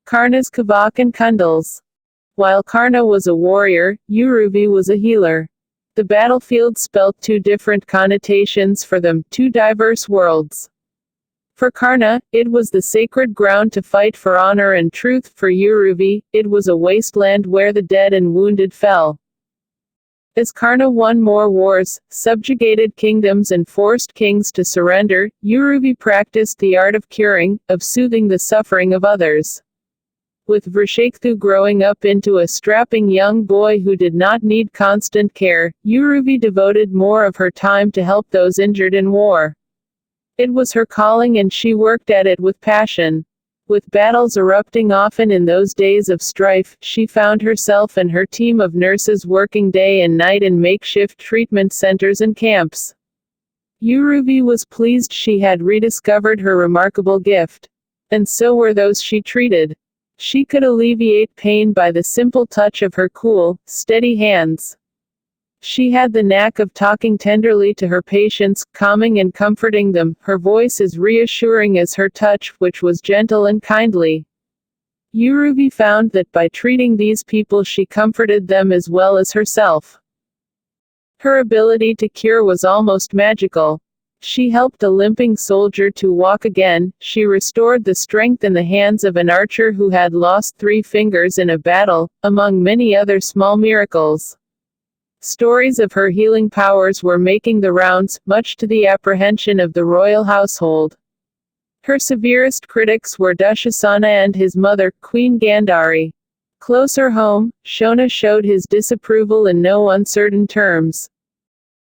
Karna's Kavach and Kundals. While Karna was a warrior, Uruvi was a healer. The battlefield spelt two different connotations for them, two diverse worlds. For Karna, it was the sacred ground to fight for honor and truth. For Uruvi, it was a wasteland where the dead and wounded fell. As Karna won more wars, subjugated kingdoms and forced kings to surrender, Uruvi practiced the art of curing, of soothing the suffering of others. With Vrshakhthu growing up into a strapping young boy who did not need constant care, Uruvi devoted more of her time to help those injured in war. It was her calling and she worked at it with passion. With battles erupting often in those days of strife, she found herself and her team of nurses working day and night in makeshift treatment centers and camps. Uruvi was pleased she had rediscovered her remarkable gift. And so were those she treated. She could alleviate pain by the simple touch of her cool, steady hands. She had the knack of talking tenderly to her patients, calming and comforting them, her voice as reassuring as her touch, which was gentle and kindly. Uruvi found that by treating these people she comforted them as well as herself. Her ability to cure was almost magical. She helped a limping soldier to walk again, she restored the strength in the hands of an archer who had lost 3 fingers in a battle, among many other small miracles. Stories of her healing powers were making the rounds, much to the apprehension of the royal household. Her severest critics were Dushasana and his mother, Queen Gandhari. Closer home, Shona showed his disapproval in no uncertain terms.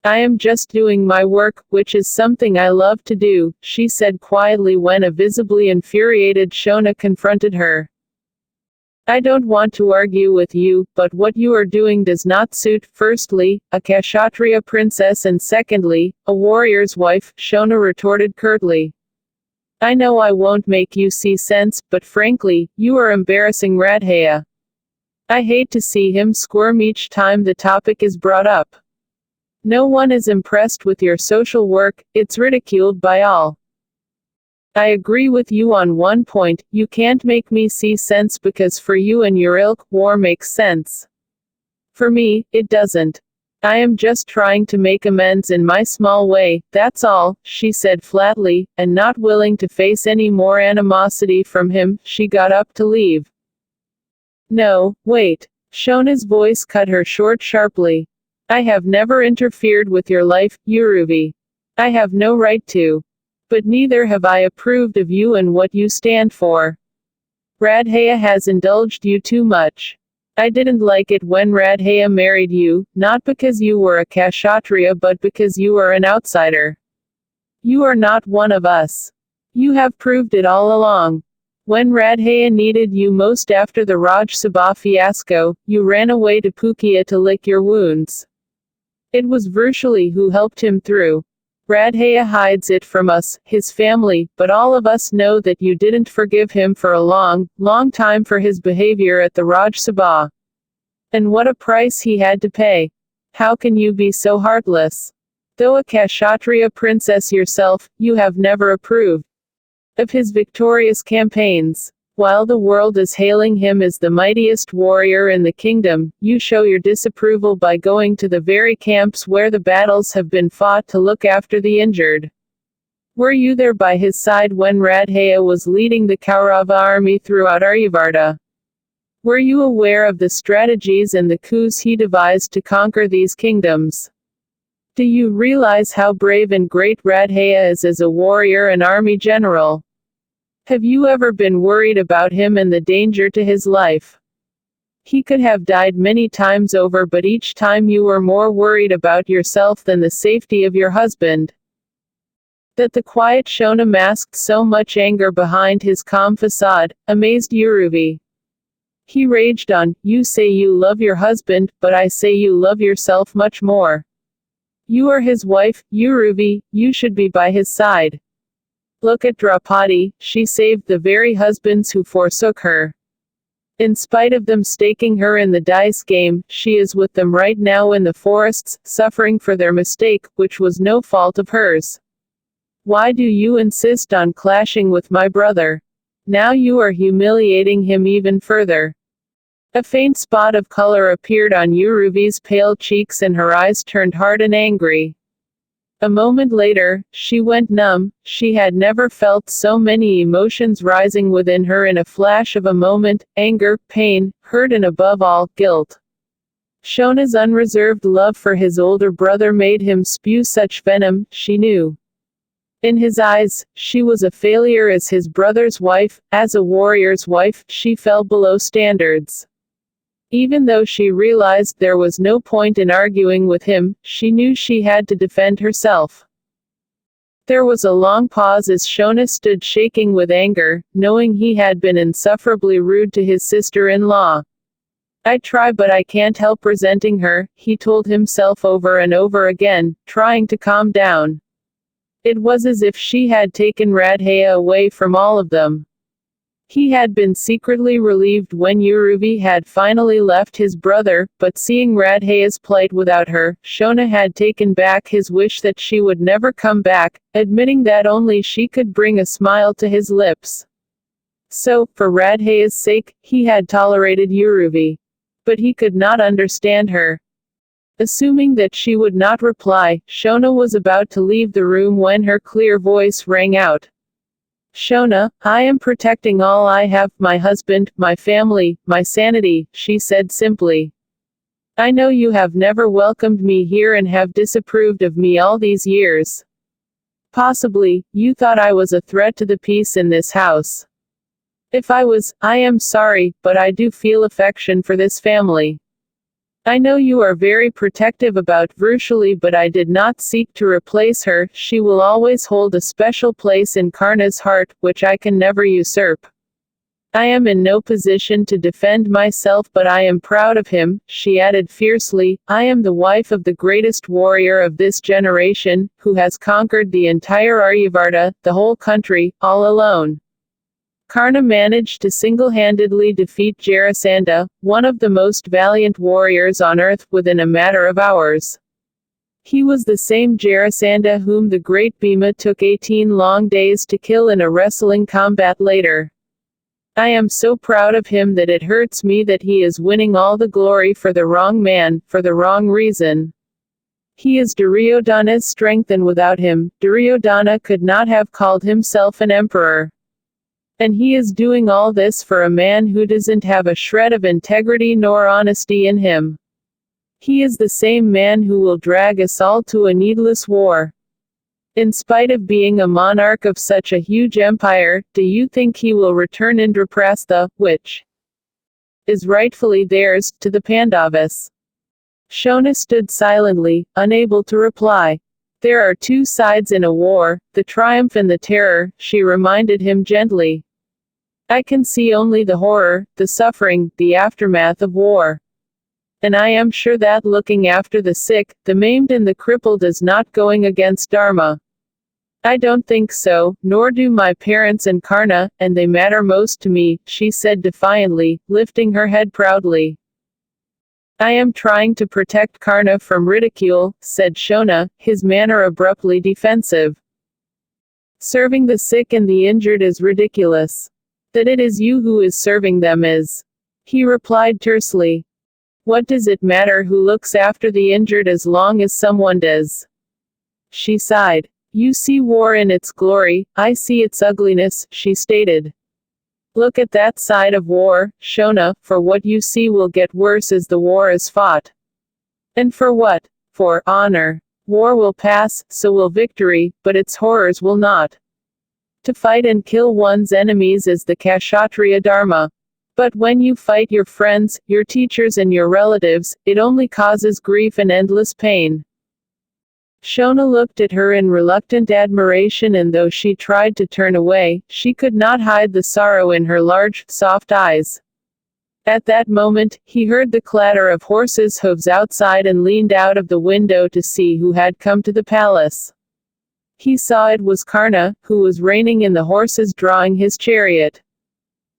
"I am just doing my work, which is something I love to do," she said quietly when a visibly infuriated Shona confronted her. "I don't want to argue with you, but what you are doing does not suit, firstly, a Kshatriya princess and secondly, a warrior's wife," Shona retorted curtly. "I know I won't make you see sense, but frankly, you are embarrassing Radheya. I hate to see him squirm each time the topic is brought up. No one is impressed with your social work, it's ridiculed by all. I agree with you on one point, you can't make me see sense because for you and your ilk, war makes sense. For me, it doesn't. I am just trying to make amends in my small way, that's all," she said flatly, and not willing to face any more animosity from him, she got up to leave. "No, wait." Shona's voice cut her short sharply. "I have never interfered with your life, Uruvi. I have no right to. But neither have I approved of you and what you stand for. Radheya has indulged you too much. I didn't like it when Radheya married you, not because you were a Kshatriya but because you are an outsider. You are not one of us. You have proved it all along. When Radheya needed you most after the Raj Sabha fiasco, you ran away to Pukia to lick your wounds. It was Vrshali who helped him through. Radheya hides it from us, his family, but all of us know that you didn't forgive him for a long, long time for his behavior at the Raj Sabha. And what a price he had to pay. How can you be so heartless? Though a Kshatriya princess yourself, you have never approved of his victorious campaigns. While the world is hailing him as the mightiest warrior in the kingdom, you show your disapproval by going to the very camps where the battles have been fought to look after the injured. Were you there by his side when Radheya was leading the Kaurava army throughout Aryavarta? Were you aware of the strategies and the coups he devised to conquer these kingdoms? Do you realize how brave and great Radheya is as a warrior and army general? Have you ever been worried about him and the danger to his life? He could have died many times over, but each time you were more worried about yourself than the safety of your husband." That the quiet Shona masked so much anger behind his calm facade, amazed Uruvi. He raged on, "You say you love your husband, but I say you love yourself much more. You are his wife, Uruvi, you should be by his side. Look at Draupadi, she saved the very husbands who forsook her. In spite of them staking her in the dice game, she is with them right now in the forests, suffering for their mistake, which was no fault of hers. Why do you insist on clashing with my brother? Now you are humiliating him even further. A faint spot of color appeared on Uruvi's pale cheeks and her eyes turned hard and angry. A moment later, she went numb. She had never felt so many emotions rising within her in a flash of a moment: anger, pain, hurt, and above all, guilt. Shona's unreserved love for his older brother made him spew such venom, she knew. In his eyes, she was a failure as his brother's wife. As a warrior's wife, she fell below standards. Even though she realized there was no point in arguing with him, she knew she had to defend herself. There was a long pause as Shona stood shaking with anger, knowing he had been insufferably rude to his sister-in-law. I try but I can't help resenting her, he told himself over and over again, trying to calm down. It was as if she had taken Radheya away from all of them. He had been secretly relieved when Uruvi had finally left his brother, but seeing Radheya's plight without her, Shona had taken back his wish that she would never come back, admitting that only she could bring a smile to his lips. So, for Radheya's sake, he had tolerated Uruvi. But he could not understand her. Assuming that she would not reply, Shona was about to leave the room when her clear voice rang out. Shona, I am protecting all I have, my husband, my family, my sanity, she said simply. I know you have never welcomed me here and have disapproved of me all these years. Possibly, you thought I was a threat to the peace in this house. If I was, I am sorry, but I do feel affection for this family. I know you are very protective about Vrushali, but I did not seek to replace her. She will always hold a special place in Karna's heart, which I can never usurp. I am in no position to defend myself, but I am proud of him, she added fiercely. I am the wife of the greatest warrior of this generation, who has conquered the entire Aryavarta, the whole country, all alone. Karna managed to single-handedly defeat Jarasandha, one of the most valiant warriors on earth, within a matter of hours. He was the same Jarasandha whom the great Bhima took 18 long days to kill in a wrestling combat later. I am so proud of him that it hurts me that he is winning all the glory for the wrong man, for the wrong reason. He is Duryodhana's strength, and without him, Duryodhana could not have called himself an emperor. And he is doing all this for a man who doesn't have a shred of integrity nor honesty in him. He is the same man who will drag us all to a needless war. In spite of being a monarch of such a huge empire, do you think he will return Indraprastha, which is rightfully theirs, to the Pandavas? Shona stood silently, unable to reply. There are two sides in a war, the triumph and the terror, she reminded him gently. I can see only the horror, the suffering, the aftermath of war. And I am sure that looking after the sick, the maimed and the crippled is not going against Dharma. I don't think so, nor do my parents and Karna, and they matter most to me, she said defiantly, lifting her head proudly. I am trying to protect Karna from ridicule, said Shona, his manner abruptly defensive. Serving the sick and the injured is ridiculous. That it is you who is serving them is. He replied tersely. What does it matter who looks after the injured as long as someone does? She sighed. You see war in its glory, I see its ugliness, she stated. Look at that side of war, Shona, for what you see will get worse as the war is fought. And for what? For honor. War will pass, so will victory, but its horrors will not. To fight and kill one's enemies is the Kshatriya Dharma. But when you fight your friends, your teachers and your relatives, it only causes grief and endless pain. Shona looked at her in reluctant admiration, and though she tried to turn away, she could not hide the sorrow in her large, soft eyes. At that moment, he heard the clatter of horses' hooves outside and leaned out of the window to see who had come to the palace. He saw it was Karna, who was reining in the horses drawing his chariot.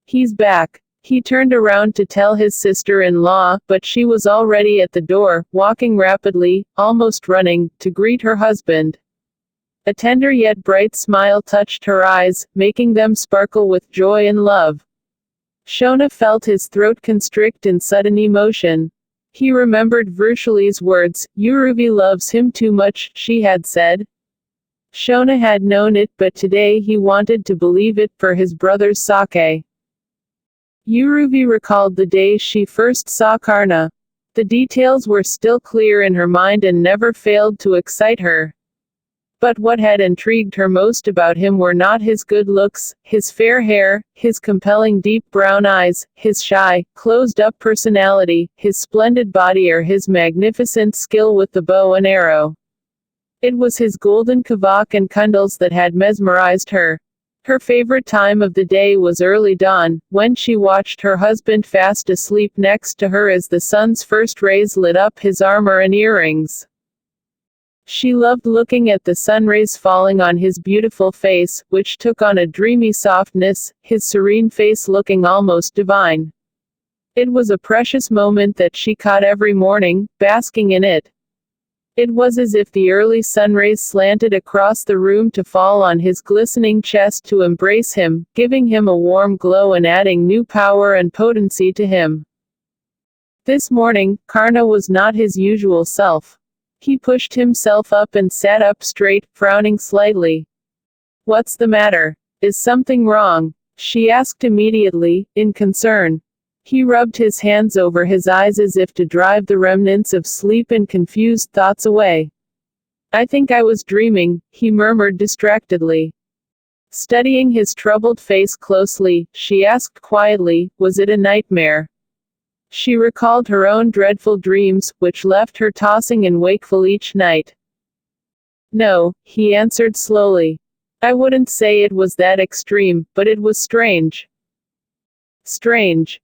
He's back. He turned around to tell his sister-in-law, but she was already at the door, walking rapidly, almost running, to greet her husband. A tender yet bright smile touched her eyes, making them sparkle with joy and love. Shona felt his throat constrict in sudden emotion. He remembered Vrushali's words, "Uruvi loves him too much," she had said. Shona had known it, but today he wanted to believe it for his brother's sake. Uruvi recalled the day she first saw Karna. The details were still clear in her mind and never failed to excite her. But what had intrigued her most about him were not his good looks, his fair hair, his compelling deep brown eyes, his shy, closed-up personality, his splendid body or his magnificent skill with the bow and arrow. It was his golden Kavach and Kundals that had mesmerized her. Her favorite time of the day was early dawn, when she watched her husband fast asleep next to her as the sun's first rays lit up his armor and earrings. She loved looking at the sunrays falling on his beautiful face, which took on a dreamy softness, his serene face looking almost divine. It was a precious moment that she caught every morning, basking in it. It was as if the early sunrays slanted across the room to fall on his glistening chest to embrace him, giving him a warm glow and adding new power and potency to him. This morning, Karna was not his usual self. He pushed himself up and sat up straight, frowning slightly. "What's the matter? Is something wrong?" she asked immediately, in concern. He rubbed his hands over his eyes as if to drive the remnants of sleep and confused thoughts away. "I think I was dreaming," he murmured distractedly. Studying his troubled face closely, she asked quietly, "Was it a nightmare?" She recalled her own dreadful dreams, which left her tossing and wakeful each night. "No," he answered slowly. "I wouldn't say it was that extreme, but it was strange." "Strange?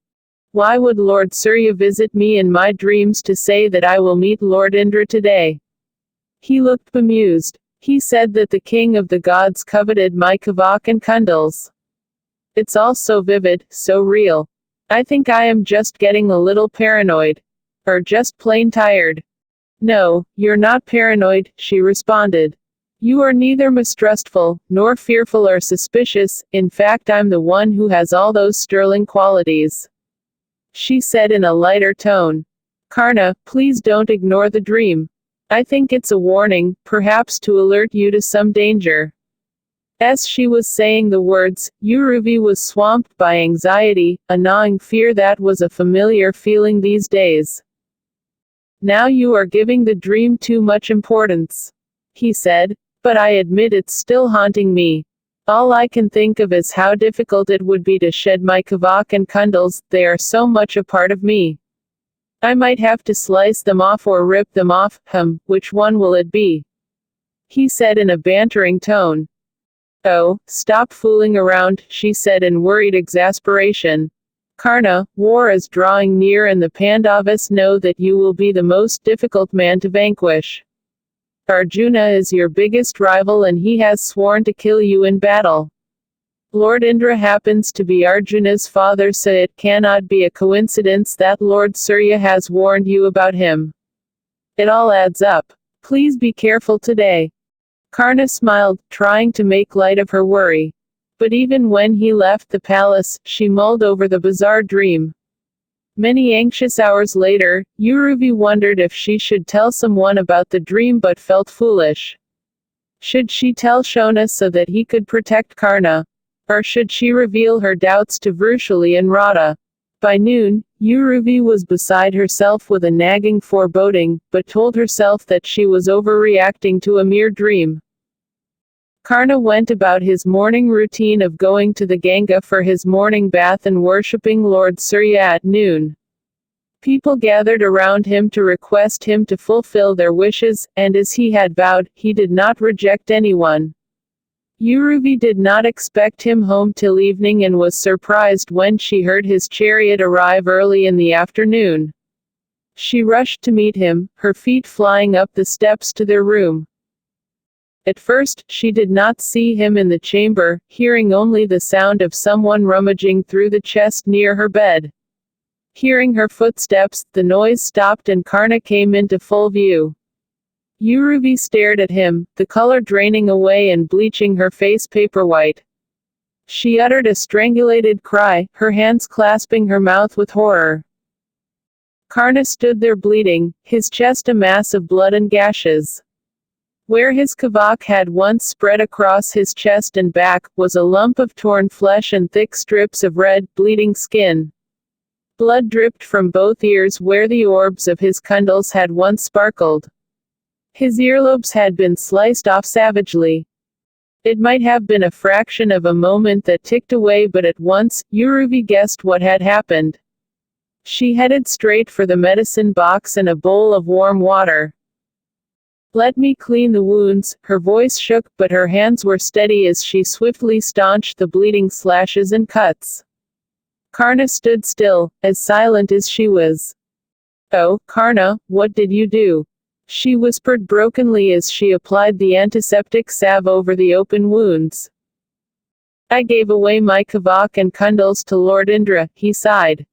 Why would Lord Surya visit me in my dreams to say that I will meet Lord Indra today?" He looked bemused. "He said that the king of the gods coveted my Kavach and Kundals. It's all so vivid, so real. I think I am just getting a little paranoid. Or just plain tired." "No, you're not paranoid," she responded. "You are neither mistrustful, nor fearful or suspicious, in fact I'm the one who has all those sterling qualities," she said in a lighter tone. "Karna, please don't ignore the dream. I think it's a warning, perhaps to alert you to some danger." As she was saying the words, Uruvi was swamped by anxiety, a gnawing fear that was a familiar feeling these days. "Now you are giving the dream too much importance," he said, "but I admit it's still haunting me. All I can think of is how difficult it would be to shed my Kavach and Kundals, they are so much a part of me. I might have to slice them off or rip them off, which one will it be?" he said in a bantering tone. "Oh, stop fooling around," she said in worried exasperation. "Karna, war is drawing near and the Pandavas know that you will be the most difficult man to vanquish. Arjuna is your biggest rival and he has sworn to kill you in battle. Lord Indra happens to be Arjuna's father, so it cannot be a coincidence that Lord Surya has warned you about him. It all adds up. Please be careful today." Karna smiled, trying to make light of her worry. But even when he left the palace, she mulled over the bizarre dream. Many anxious hours later, Uruvi wondered if she should tell someone about the dream but felt foolish. Should she tell Shona so that he could protect Karna? Or should she reveal her doubts to Vrushali and Radha? By noon, Uruvi was beside herself with a nagging foreboding, but told herself that she was overreacting to a mere dream. Karna went about his morning routine of going to the Ganga for his morning bath and worshipping Lord Surya at noon. People gathered around him to request him to fulfill their wishes, and as he had vowed, he did not reject anyone. Uruvi did not expect him home till evening and was surprised when she heard his chariot arrive early in the afternoon. She rushed to meet him, her feet flying up the steps to their room. At first, she did not see him in the chamber, hearing only the sound of someone rummaging through the chest near her bed. Hearing her footsteps, the noise stopped and Karna came into full view. Uruvi stared at him, the color draining away and bleaching her face paper white. She uttered a strangulated cry, her hands clasping her mouth with horror. Karna stood there bleeding, his chest a mass of blood and gashes. Where his kavach had once spread across his chest and back, was a lump of torn flesh and thick strips of red, bleeding skin. Blood dripped from both ears where the orbs of his kundals had once sparkled. His earlobes had been sliced off savagely. It might have been a fraction of a moment that ticked away, but at once, Uruvi guessed what had happened. She headed straight for the medicine box and a bowl of warm water. "Let me clean the wounds," her voice shook, but her hands were steady as she swiftly staunched the bleeding slashes and cuts. Karna stood still, as silent as she was. "Oh, Karna, what did you do?" she whispered brokenly as she applied the antiseptic salve over the open wounds. "I gave away my kavach and kundals to Lord Indra," he sighed.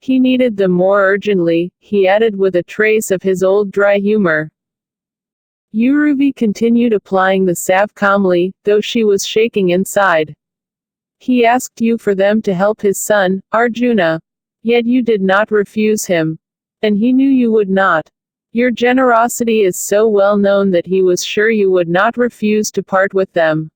"He needed them more urgently," he added with a trace of his old dry humor. Uruvi continued applying the salve calmly, though she was shaking inside. "He asked you for them to help his son, Arjuna. Yet you did not refuse him. And he knew you would not. Your generosity is so well known that he was sure you would not refuse to part with them.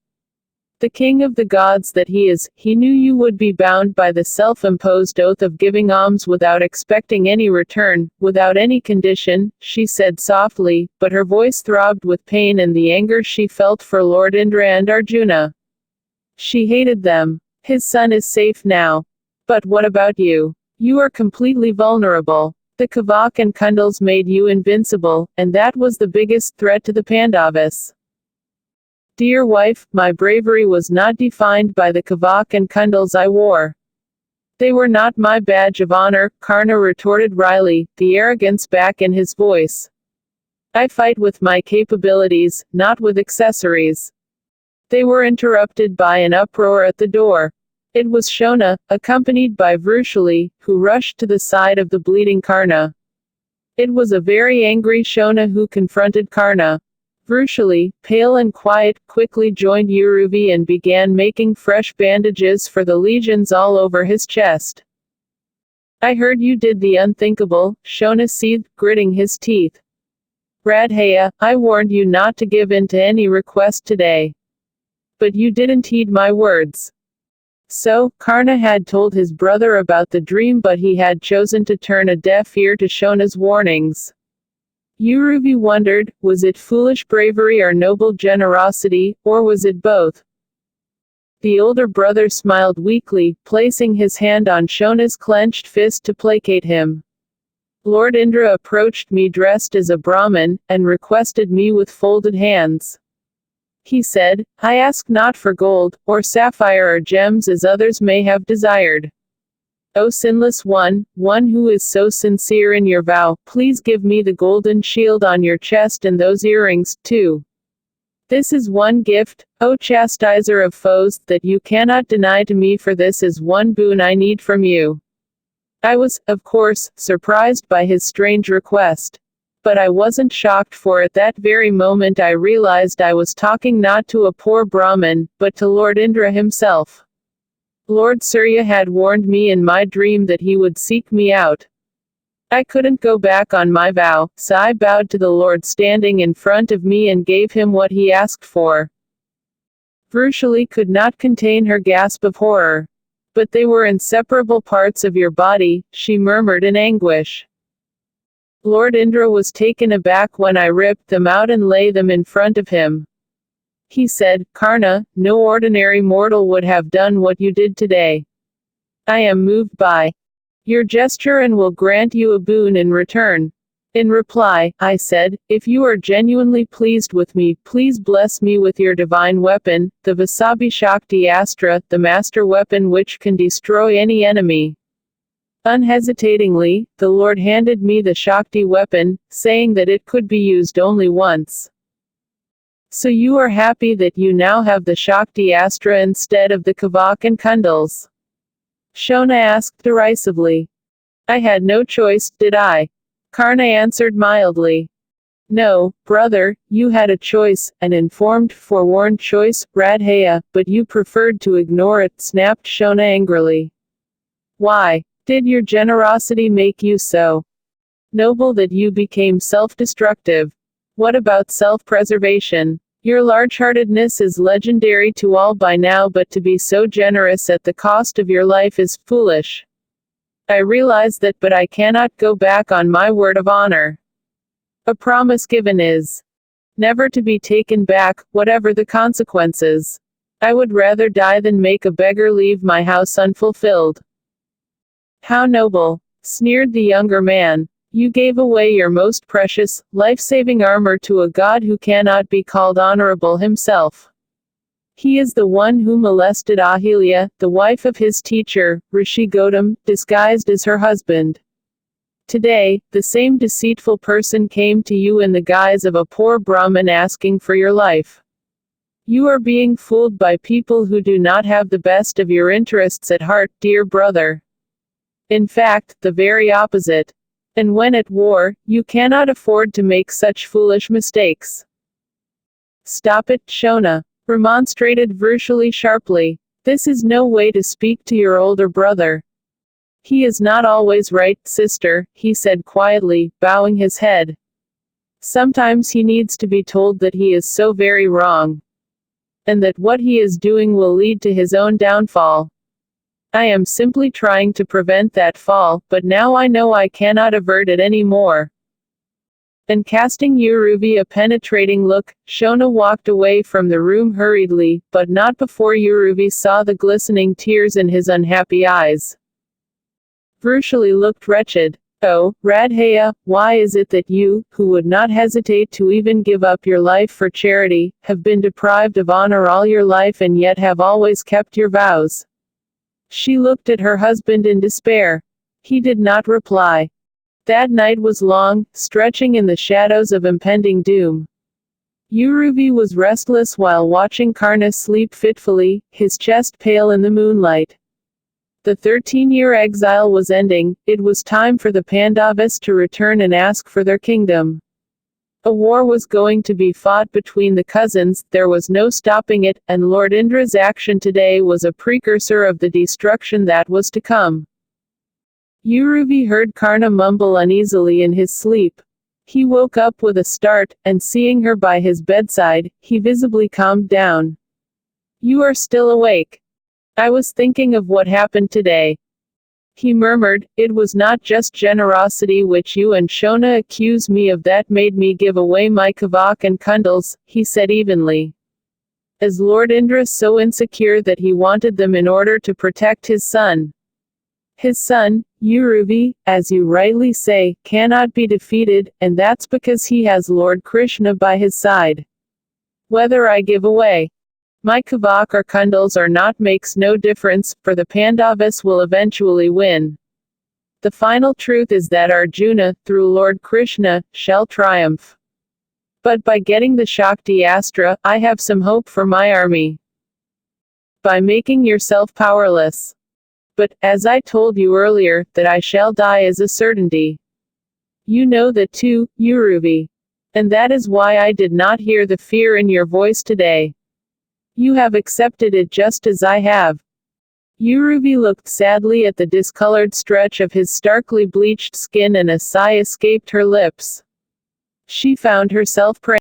The king of the gods that he is, he knew you would be bound by the self-imposed oath of giving alms without expecting any return, without any condition," she said softly, but her voice throbbed with pain and the anger she felt for Lord Indra and Arjuna. She hated them. His son is safe now. But what about you? You are completely vulnerable. The kavach and kundals made you invincible, and that was the biggest threat to the Pandavas. Dear wife, my bravery was not defined by the kavach and kundals I wore. They were not my badge of honor, Karna retorted wryly, the arrogance back in his voice. I fight with my capabilities, not with accessories. They were interrupted by an uproar at the door. It was Shona, accompanied by Vrushali, who rushed to the side of the bleeding Karna. It was a very angry Shona who confronted Karna. Vrushali, pale and quiet, quickly joined Uruvi and began making fresh bandages for the lesions all over his chest. I heard you did the unthinkable, Shona seethed, gritting his teeth. Radheya, I warned you not to give in to any request today. But you didn't heed my words. So, Karna had told his brother about the dream, but he had chosen to turn a deaf ear to Shona's warnings. Uruvi wondered, was it foolish bravery or noble generosity, or was it both? The older brother smiled weakly, placing his hand on Shona's clenched fist to placate him. Lord Indra approached me dressed as a Brahmin, and requested me with folded hands. He said, I ask not for gold, or sapphire or gems as others may have desired. O sinless one, one who is so sincere in your vow, please give me the golden shield on your chest and those earrings, too. This is one gift, O chastiser of foes, that you cannot deny to me, for this is one boon I need from you. I was, of course, surprised by his strange request. But I wasn't shocked, for at that very moment I realized I was talking not to a poor Brahmin, but to Lord Indra himself. Lord Surya had warned me in my dream that he would seek me out. I couldn't go back on my vow, so I bowed to the Lord standing in front of me and gave him what he asked for. Vrushali could not contain her gasp of horror. But they were inseparable parts of your body, she murmured in anguish. Lord Indra was taken aback when I ripped them out and lay them in front of him. He said, Karna, no ordinary mortal would have done what you did today. I am moved by your gesture and will grant you a boon in return. In reply, I said, if you are genuinely pleased with me, please bless me with your divine weapon, the Vasabi Shakti Astra, the master weapon which can destroy any enemy. Unhesitatingly, the Lord handed me the Shakti weapon, saying that it could be used only once. So you are happy that you now have the Shakti Astra instead of the Kavach and Kundals? Shona asked derisively. I had no choice, did I? Karna answered mildly. No, brother, you had a choice, an informed, forewarned choice, Radheya, but you preferred to ignore it, snapped Shona angrily. Why did your generosity make you so noble that you became self-destructive? What about self-preservation? Your large-heartedness is legendary to all by now, but to be so generous at the cost of your life is foolish. I realize that, but I cannot go back on my word of honor. A promise given is never to be taken back, whatever the consequences. I would rather die than make a beggar leave my house unfulfilled. How noble, sneered the younger man. You gave away your most precious, life-saving armor to a god who cannot be called honorable himself. He is the one who molested Ahilya, the wife of his teacher, Rishi Gautam, disguised as her husband. Today, the same deceitful person came to you in the guise of a poor Brahmin asking for your life. You are being fooled by people who do not have the best of your interests at heart, dear brother. In fact, the very opposite. And when at war, you cannot afford to make such foolish mistakes. Stop it, Shona, remonstrated Vrishali sharply. This is no way to speak to your older brother. He is not always right, sister, he said quietly, bowing his head. Sometimes he needs to be told that he is so very wrong. And that what he is doing will lead to his own downfall. I am simply trying to prevent that fall, but now I know I cannot avert it any more. And casting Uruvi a penetrating look, Shona walked away from the room hurriedly, but not before Uruvi saw the glistening tears in his unhappy eyes. Vrishali looked wretched. Oh, Radheya, why is it that you, who would not hesitate to even give up your life for charity, have been deprived of honor all your life and yet have always kept your vows? She looked at her husband in despair. He did not reply. That night was long, stretching in the shadows of impending doom. Uruvi was restless while watching Karna sleep fitfully, his chest pale in the moonlight. The 13-year exile was ending, it was time for the Pandavas to return and ask for their kingdom. A war was going to be fought between the cousins, there was no stopping it, and Lord Indra's action today was a precursor of the destruction that was to come. Uruvi heard Karna mumble uneasily in his sleep. He woke up with a start, and seeing her by his bedside, he visibly calmed down. You are still awake. I was thinking of what happened today. He murmured, it was not just generosity which you and Shona accuse me of that made me give away my Kavach and Kundals, he said evenly. Is Lord Indra so insecure that he wanted them in order to protect his son? His son, Uruvi, as you rightly say, cannot be defeated, and that's because he has Lord Krishna by his side. Whether I give away my Kavach or Kundals or not makes no difference, for the Pandavas will eventually win. The final truth is that Arjuna, through Lord Krishna, shall triumph. But by getting the Shakti Astra, I have some hope for my army. By making yourself powerless. But, as I told you earlier, that I shall die is a certainty. You know that too, Uruvi. And that is why I did not hear the fear in your voice today. You have accepted it just as I have. Uruvi looked sadly at the discolored stretch of his starkly bleached skin and a sigh escaped her lips. She found herself praying.